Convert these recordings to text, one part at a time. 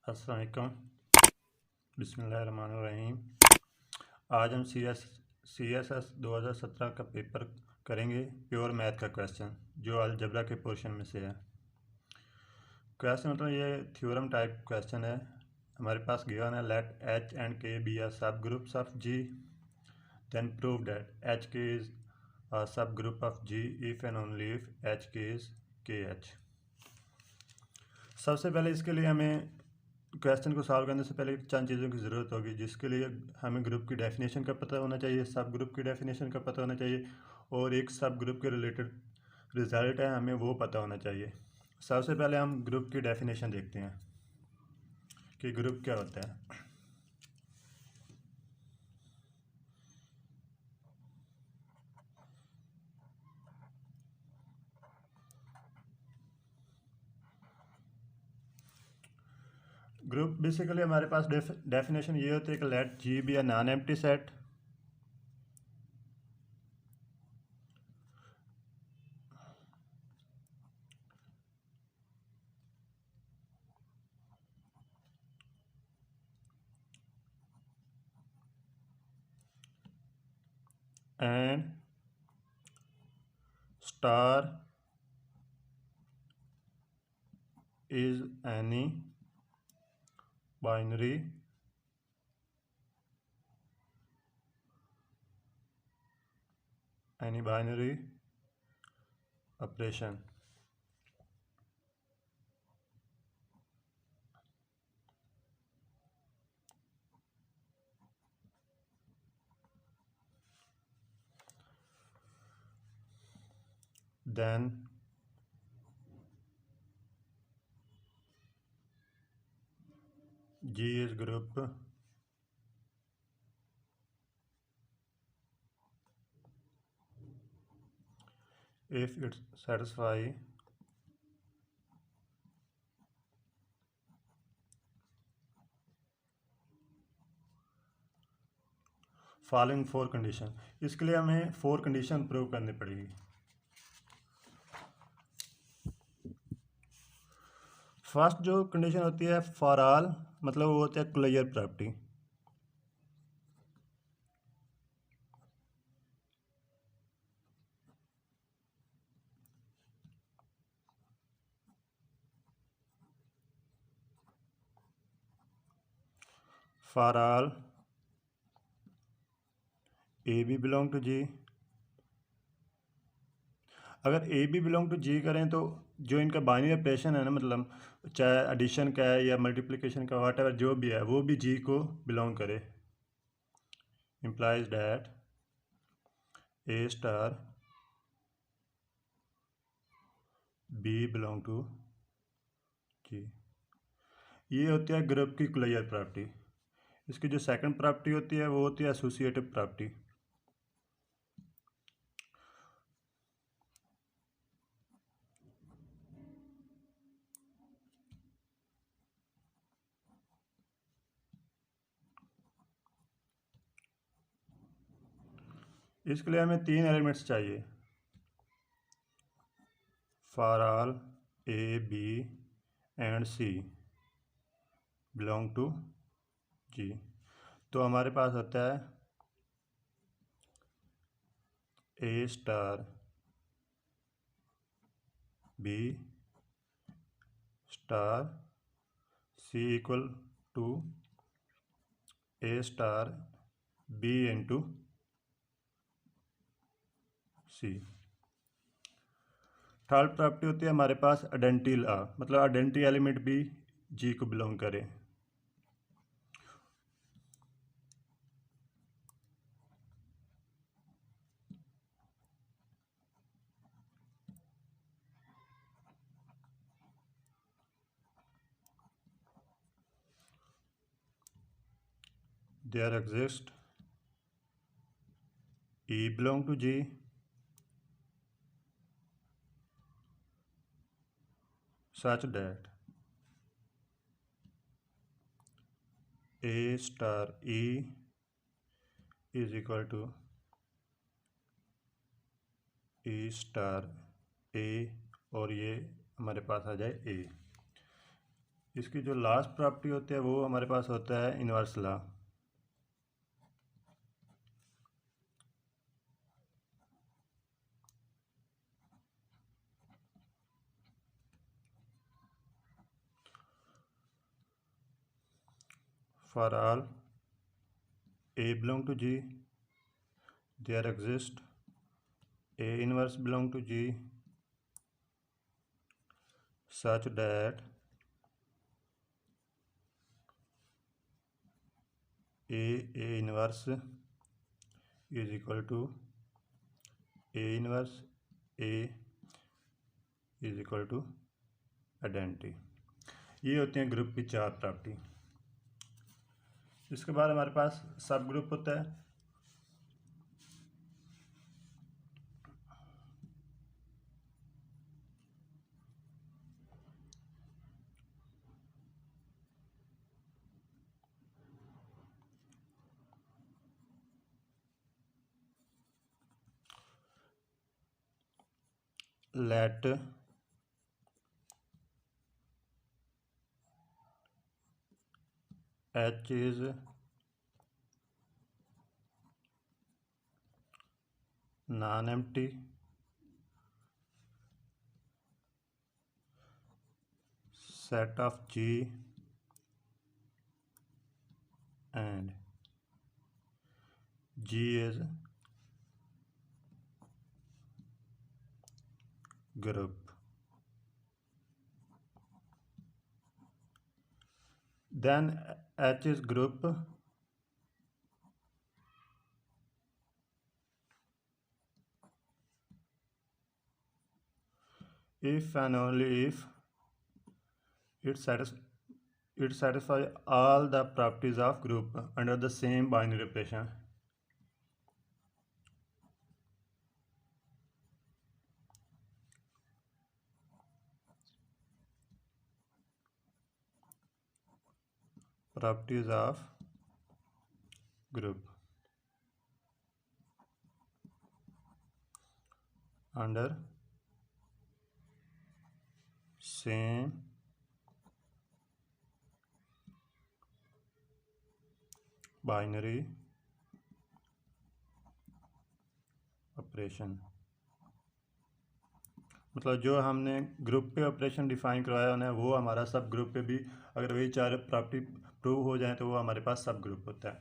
अस्सलाम वालेकुम। बिस्मिल्लाहिर्रहमानिर्रहीम। आज हम CSS 2017 का पेपर करेंगे, प्योर मैथ का क्वेश्चन जो अलजबरा के पोर्शन में से है। क्वेश्चन मतलब ये थ्योरम टाइप क्वेश्चन है। हमारे पास गिवन है let H and K be are subgroups of G, then prove that HK is a subgroup of G if and only if HK is KH। सबसे पहले इसके लिए हमें question को सॉल्व करने से पहले चंद चीज़ों की ज़रूरत होगी, जिसके लिए हमें ग्रुप की डेफिनेशन का पता होना चाहिए, सब ग्रुप की डेफिनेशन का पता होना चाहिए, और एक सब ग्रुप के रिलेटेड रिजल्ट है हमें वो पता होना चाहिए। सबसे पहले हम ग्रुप की डेफिनेशन देखते हैं कि ग्रुप क्या होता है। ग्रुप बेसिकली हमारे पास डेफिनेशन ये होती है कि let G be a non empty set and star is any binary operation। then G is group if it satisfy following 4 condition. इसके लिए हमें 4 कंडीशन प्रूव करनी पड़ेगी। फर्स्ट जो कंडीशन होती है फॉर ऑल, मतलब वो होता है closure property. For all a b belong to G. अगर a b belong to G करें तो जो इनका बाइनरी ऑपरेशन है ना, मतलब चाहे एडिशन का है या मल्टीप्लिकेशन का, वाट एवर जो भी है वो भी जी को बिलोंग करे। Implies that a star b belong to G. ये होती है ग्रुप की क्लोजर प्रॉपर्टी। इसकी जो सेकंड प्रॉपर्टी होती है वो होती है एसोसिएटिव प्रॉपर्टी। इसके लिए हमें 3 एलिमेंट्स चाहिए। For all a b and c belong to G, तो हमारे पास होता है a star b star c equal to a star b into c. Third property होती है हमारे पास आइडेंटिटी लॉ, मतलब आइडेंटिटी एलिमेंट भी जी को बिलोंग करे। There exist E belong to G such that A star E is equal to E star A, और ये हमारे पास आ जाए A। इसकी जो लास्ट प्रॉपर्टी होती है वो हमारे पास होता है inverse law. For all A belong to G, there exists A inverse belong to G such that A inverse is equal to A inverse A is equal to identity. ये होती हैं ग्रुप की चार प्रॉपर्टी। इसके बाद हमारे पास सब group होता है। Let H is non-empty set of G and G is group. Then H is group if and only if it satisfies all the properties of group under the same binary operation. Properties of group under same binary operation. मतलब जो हमने group पे operation define करवाया उन्हें वो हमारा सब group पे भी अगर वही चार प्रॉपर्टी प्रूव हो जाए तो वो हमारे पास सब ग्रुप होता है।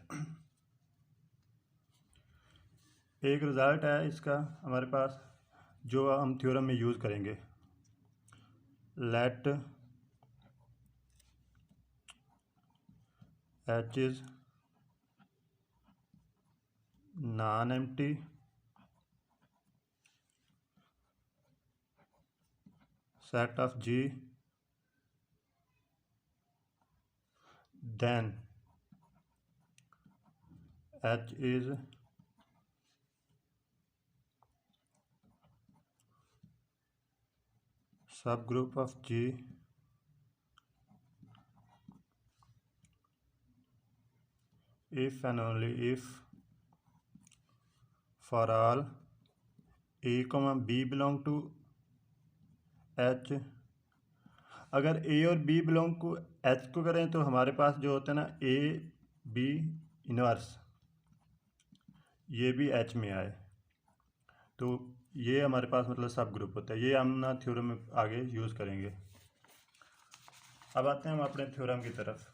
एक रिजल्ट है इसका हमारे पास जो हम थ्योरम में यूज़ करेंगे। Let H is non-empty set of G, then H is subgroup of G if and only if for all A, B belong to H। अगर A और B बिलोंग को H को करें तो हमारे पास जो होता है ना A B इनवर्स ये भी H में आए तो ये हमारे पास मतलब सब ग्रुप होता है। ये हम ना थ्योरम में आगे यूज़ करेंगे। अब आते हैं हम अपने थ्योरम की तरफ।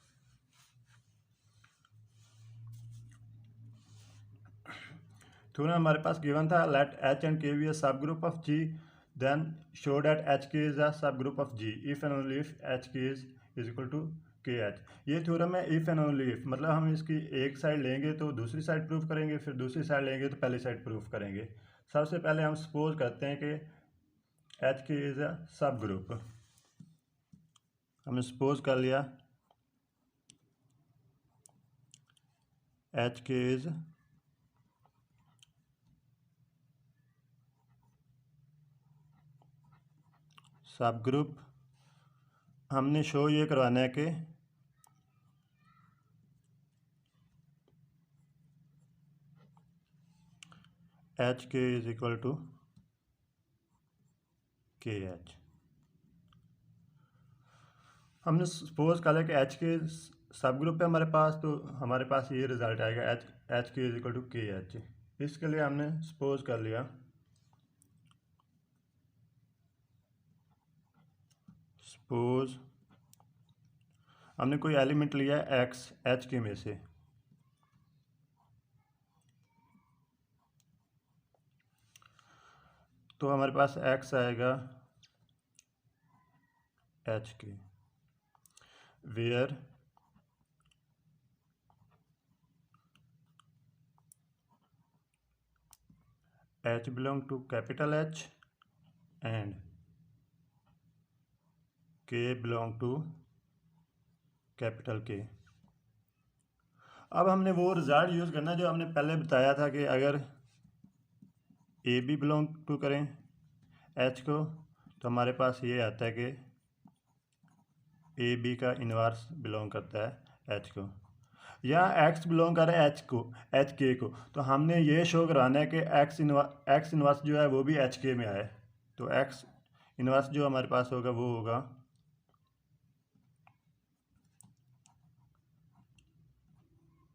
थ्योरम हमारे पास गिवन था let H and K be a subgroup of G then show that HK is a subgroup of G if and only if HK is equal to KH। ये theorem है if and only if, मतलब हम इसकी एक side लेंगे तो दूसरी side proof करेंगे, फिर दूसरी साइड लेंगे तो पहली साइड प्रूफ करेंगे। सबसे पहले हम सपोज करते हैं कि HK is a subgroup. हमने सपोज कर लिया HK इज सब ग्रुप। हमने शो ये करवाना है कि HK is equal to KH। हमने सपोज कर लिया कि एच के सब ग्रुप है हमारे पास, तो हमारे पास ये रिजल्ट आएगा एच एच के इज इक्वल टू के एच। इसके लिए हमने सपोज कर लिया, सपोज हमने कोई एलिमेंट लिया एक्स एच के में से, तो हमारे पास एक्स आएगा H K, where H belong to capital H and K belong to capital K. अब हमने वो रिजल्ट यूज़ करना जो हमने पहले बताया था कि अगर ए बी बिलोंग टू करें एच को, तो हमारे पास ये आता है कि ए बी का इन्वर्स बिलोंग करता है एच को, या एक्स बिलोंग करे एच को, एच के को, तो हमने ये शो कराना है कि एक्स इन्वर्स जो है वो भी एच के में आए। तो एक्स इन्वर्स जो हमारे पास होगा वो होगा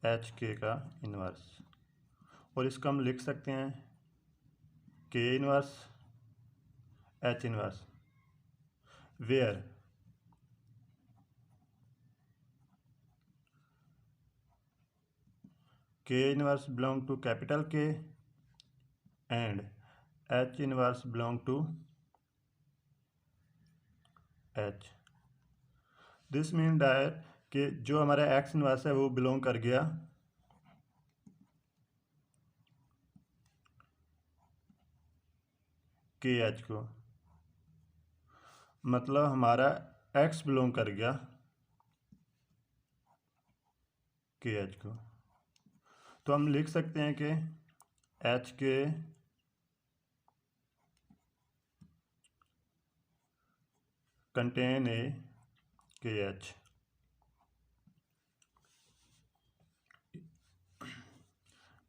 एच के का इन्वर्स, और इसको हम लिख सकते हैं K inverse H inverse, where K inverse belong to capital K and H inverse belong to H. This mean that कि जो हमारा एक्स इन्वर्स है वो बिलोंग कर गया के एच को, मतलब हमारा एक्स बिलोंग कर गया के एच को। तो हम लिख सकते हैं कि एच के कंटेन ए के एच।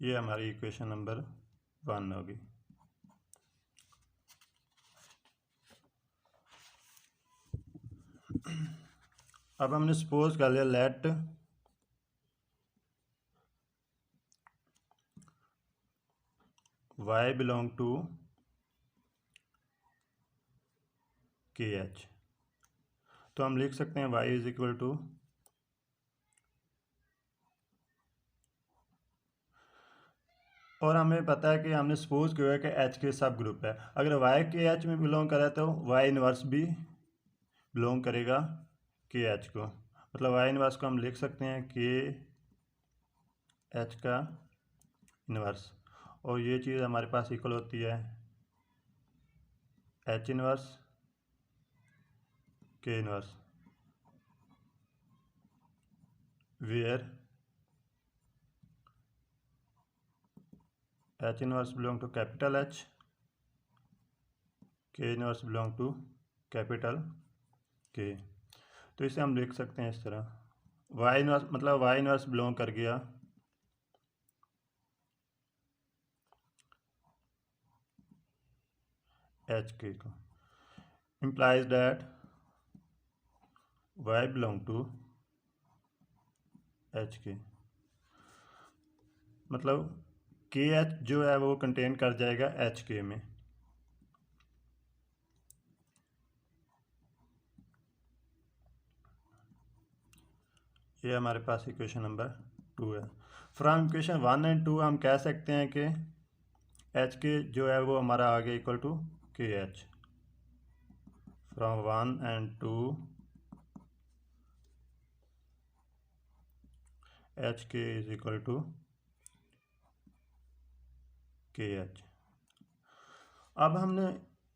ये हमारी इक्वेशन नंबर 1 होगी। अब हमने सपोज कर लिया लेट y बिलोंग टू के एच, तो हम लिख सकते हैं y इज इक्वल टू, और हमें पता है कि हमने सपोज किया है कि एच के सब ग्रुप है, अगर y के एच में बिलोंग करे तो y इनवर्स भी बिलोंग करेगा के एच को, मतलब y इनवर्स को हम लिख सकते हैं के एच का इनवर्स, और ये चीज़ हमारे पास इक्वल होती है H inverse K inverse, where H inverse belong to capital H, K inverse belong to capital K. तो इसे हम लिख सकते हैं इस तरह, वाई इनवर्स मतलब वाई इनवर्स बिलोंग कर गया एच के को, implies that y belong to H K, मतलब के एच जो है वो कंटेन कर जाएगा एच के में। ये हमारे पास इक्वेशन नंबर 2 है। फ्रॉम इक्वेशन 1 एंड 2 हम कह सकते हैं कि एच के जो है वो हमारा आ गया इक्वल टू के एच। फ्रॉम 1 एंड 2 एच के इज इक्वल टू के एच। अब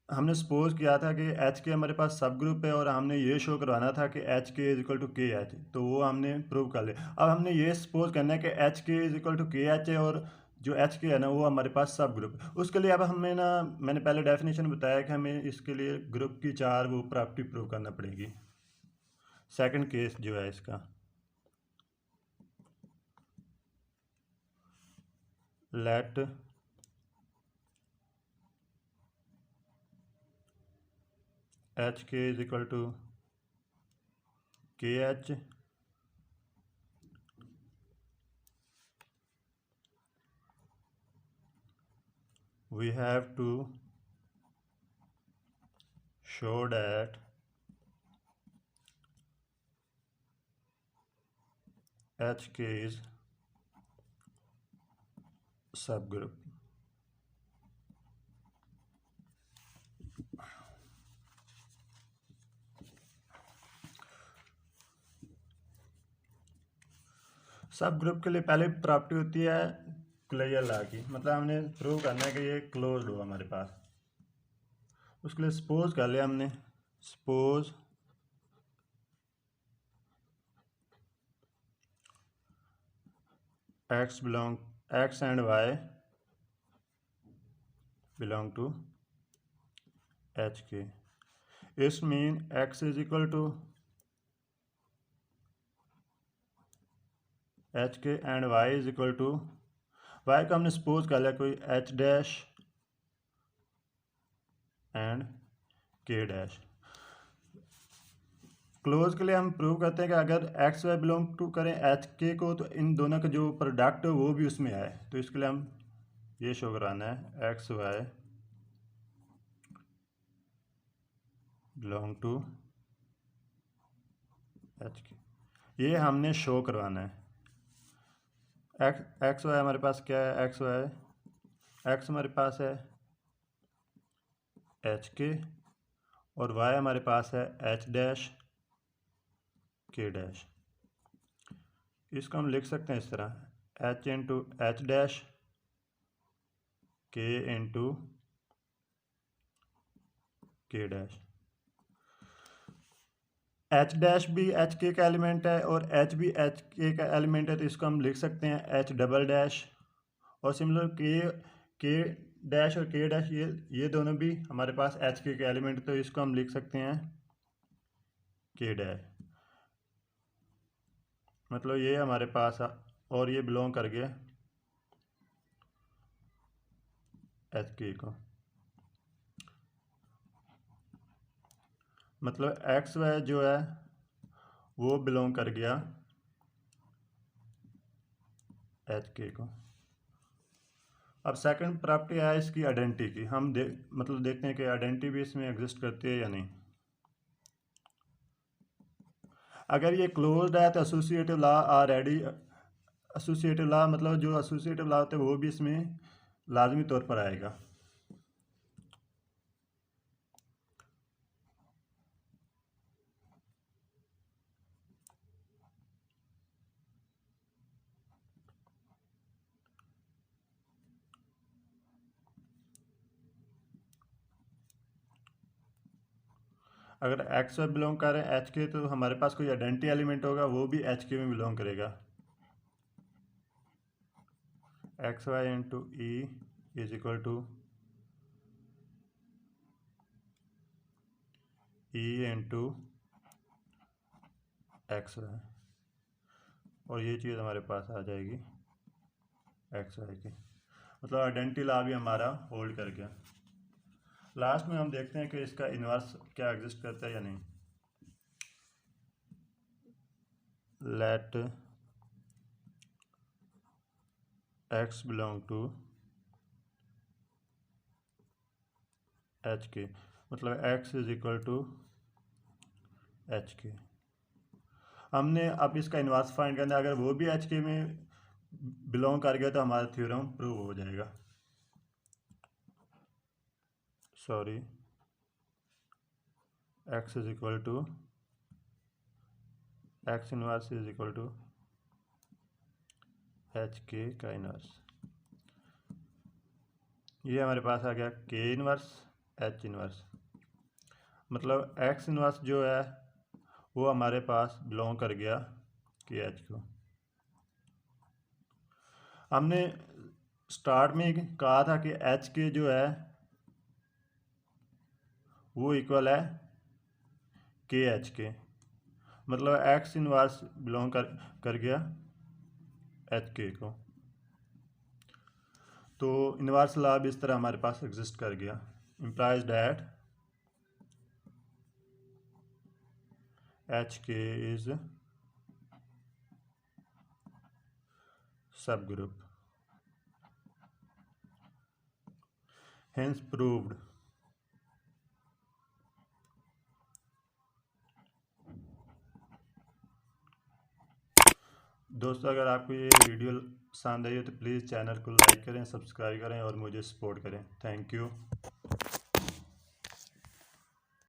हमने सपोज किया था कि एच के हमारे पास सब ग्रुप है और हमने ये शो करवाना था कि एच के इज इक्वल टू के एच, तो वो हमने प्रूव कर लिया। अब हमने ये सपोज करना है कि एच के इज इक्वल टू के एच है और जो एच के है ना वो हमारे पास सब ग्रुप है। उसके लिए अब हमें ना, मैंने पहले डेफिनेशन बताया कि हमें इसके लिए ग्रुप की 4 वो प्रॉपर्टी प्रूव करना पड़ेगी। सेकंड केस जो है इसका, लेट एच के इज इक्वल टू के H we have to show that HK is subgroup. सब ग्रुप के लिए पहले प्रॉपर्टी होती है क्लियर ला की, मतलब हमने प्रूव करना है कि ये क्लोज्ड हो हमारे पास। उसके लिए सपोज कर लिया हमने, suppose x and y belong to HK। इस mean x is equal to HK and y is equal to, y का हमने सपोज कर लिया कोई h dash and k dash. Close के लिए हम प्रूव करते हैं कि अगर एक्स वाई बिलोंग टू करें एच के को तो इन दोनों का जो प्रोडक्ट है वो भी उसमें आए। तो इसके लिए हम ये शो कराना है X Y belong to H K, ये हमने शो करवाना है। एक्स वाई हमारे पास क्या है, एक्स हमारे पास है एच के और वाई हमारे पास है एच डैश के डैश। इसको हम लिख सकते हैं इस तरह एच इंटू एच डैश के इंटू के डैश। एच डैश भी एच के का एलिमेंट है और एच भी एच के का एलिमेंट है, तो इसको हम लिख सकते हैं एच डबल डैश। और सिमिलर के डैश और के डैश ये दोनों भी हमारे पास एच के एलिमेंट, तो इसको हम लिख सकते हैं के डैश। मतलब ये हमारे पास और ये बिलोंग कर गया एच के को। मतलब एक्स वाई जो है वो बिलोंग कर गया एच के को। अब सेकंड प्रॉपर्टी है इसकी आइडेंटिटी की, हम देखते हैं कि आइडेंटिटी भी इसमें एग्जिस्ट करती है या नहीं। अगर ये क्लोज्ड है तो associative law already, associative law मतलब जो एसोसिएटिव लॉ होते हैं वो भी इसमें लाजमी तौर पर आएगा। अगर एक्स वाई बिलोंग कर रहे हैं एच के, तो हमारे पास कोई आइडेंटिटी एलिमेंट होगा वो भी एच के में बिलोंग करेगा। X Y into E is equal to E into X Y, और ये चीज़ हमारे पास आ जाएगी एक्स वाई की। मतलब आइडेंटिटी लॉ भी हमारा होल्ड कर गया। लास्ट में हम देखते हैं कि इसका इन्वर्स क्या एग्जिस्ट करता है या नहीं। Let X belong to H K, मतलब X is equal to H K. हमने अब इसका इन्वर्स फाइंड करना है, अगर वो भी एच के में बिलोंग कर गया तो हमारा थ्योरम प्रूव हो जाएगा। Sorry, X is equal to X inverse is equal to H K का इनवर्स। ये हमारे पास आ गया के इनवर्स एच इनवर्स। मतलब एक्स इनवर्स जो है वो हमारे पास बिलोंग कर गया के एच को। हमने स्टार्ट में कहा था कि एच के जो है वो इक्वल है के एच के, मतलब एक्स इनवर्स बिलोंग कर गया एच के को। तो इनवर्स लॉ भी इस तरह हमारे पास एग्जिस्ट कर गया, implies that HK is subgroup. Hence proved. दोस्तों अगर आपको ये वीडियो पसंद आई हो तो प्लीज़ चैनल को लाइक करें, सब्सक्राइब करें और मुझे सपोर्ट करें। Thank you.